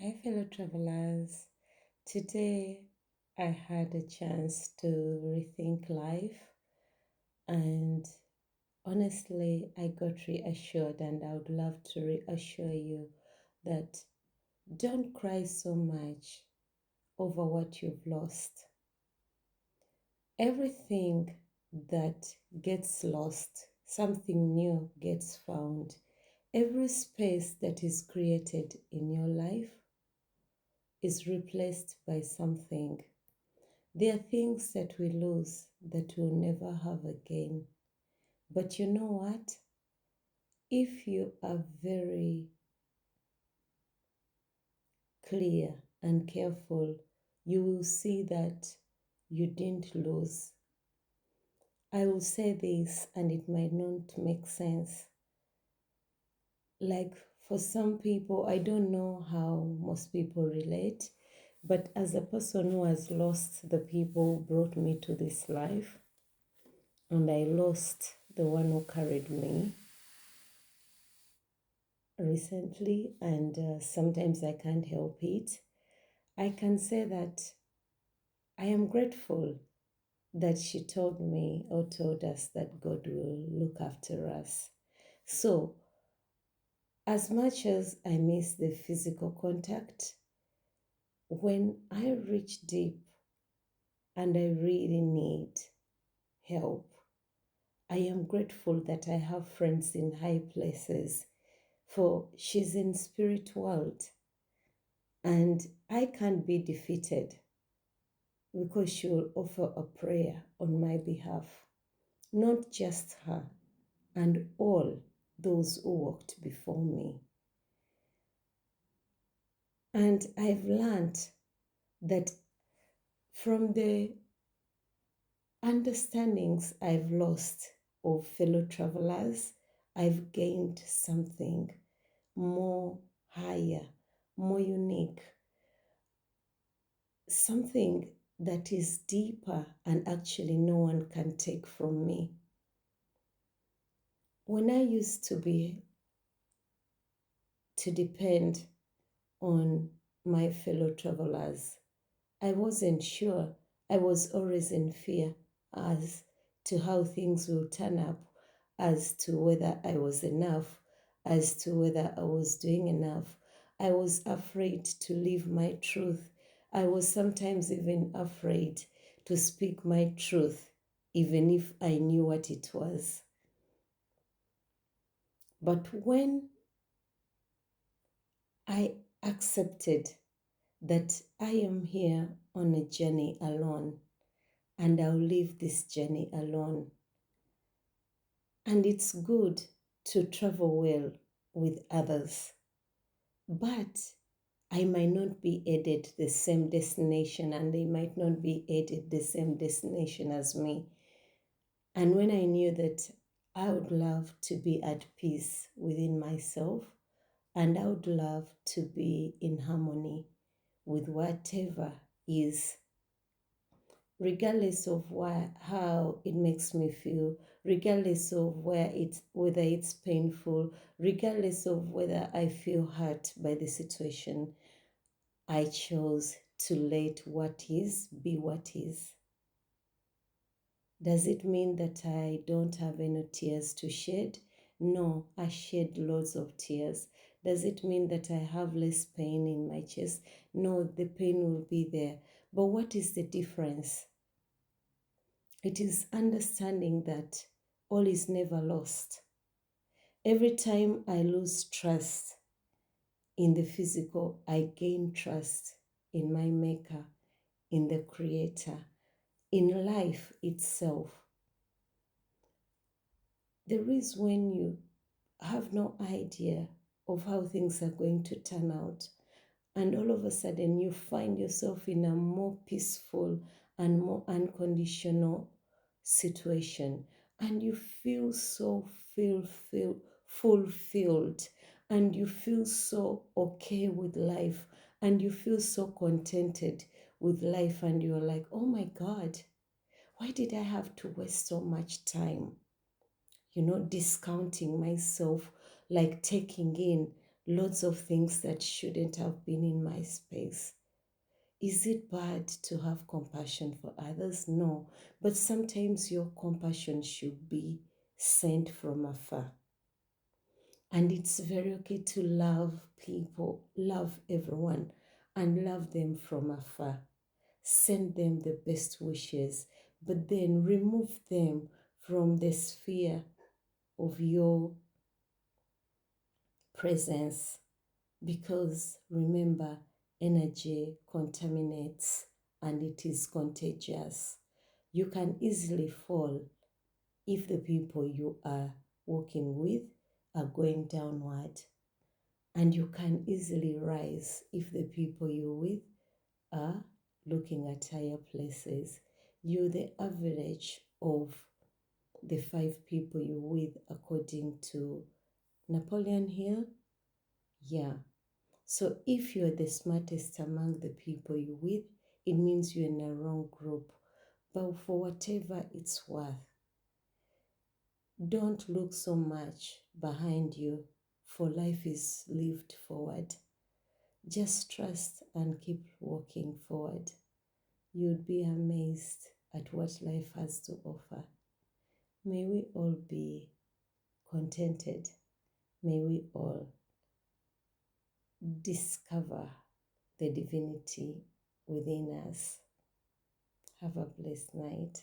Hi, fellow travelers. Today I had a chance to rethink life, and honestly, I got reassured, and I would love to reassure you that don't cry so much over what you've lost. Everything that gets lost, something new gets found. Every space that is created in your life is replaced by something. There are things that we lose that we'll never have again. But you know what? If you are very clear and careful, you will see that you didn't lose. I will say this, and it might not make sense. Like for some people, I don't know how most people relate, but as a person who has lost the people who brought me to this life, and I lost the one who carried me recently, and sometimes I can't help it. I can say that I am grateful that she told me or told us that God will look after us. So, as much as I miss the physical contact, when I reach deep and I really need help, I am grateful that I have friends in high places, for she's in spirit world and I can't be defeated because she will offer a prayer on my behalf. Not just her, and all those who walked before me. And I've learned that from the understandings I've lost of fellow travelers, I've gained something more higher, more unique, something that is deeper and actually no one can take from me. When I used to depend on my fellow travelers, I wasn't sure. I was always in fear as to how things will turn up, as to whether I was enough, as to whether I was doing enough. I was afraid to live my truth. I was sometimes even afraid to speak my truth, even if I knew what it was. But when I accepted that I am here on a journey alone, and I'll leave this journey alone. And it's good to travel well with others, but I might not be headed the same destination, and they might not be headed the same destination as me. And when I knew that I would love to be at peace within myself, and I would love to be in harmony with whatever is, regardless of how it makes me feel, regardless of whether it's painful, regardless of whether I feel hurt by the situation, I chose to let what is be what is. Does it mean that I don't have any tears to shed? No, I shed lots of tears. Does it mean that I have less pain in my chest? No, the pain will be there. But what is the difference? It is understanding that all is never lost. Every time I lose trust in the physical, I gain trust in my Maker, in the Creator, in life itself. There is when you have no idea of how things are going to turn out, and all of a sudden you find yourself in a more peaceful and more unconditional situation, and you feel so fulfilled, and you feel so okay with life, and you feel so contented with life, and you're like, oh my God, why did I have to waste so much time, discounting myself, like taking in lots of things that shouldn't have been in my space. Is it bad to have compassion for others? No, but sometimes your compassion should be sent from afar. And it's very okay to love people, love everyone, and love them from afar. Send them the best wishes, but then remove them from the sphere of your presence. Because remember, energy contaminates and it is contagious. You can easily fall if the people you are working with are going downward, and you can easily rise if the people you're with are looking at higher places. You're the average of the 5 people you're with, according to Napoleon Hill. Yeah. So if you're the smartest among the people you're with, it means you're in a wrong group. But for whatever it's worth, don't look so much behind you, for life is lived forward. Just trust and keep walking forward. You'd be amazed at what life has to offer. May we all be contented. May we all discover the divinity within us. Have a blessed night.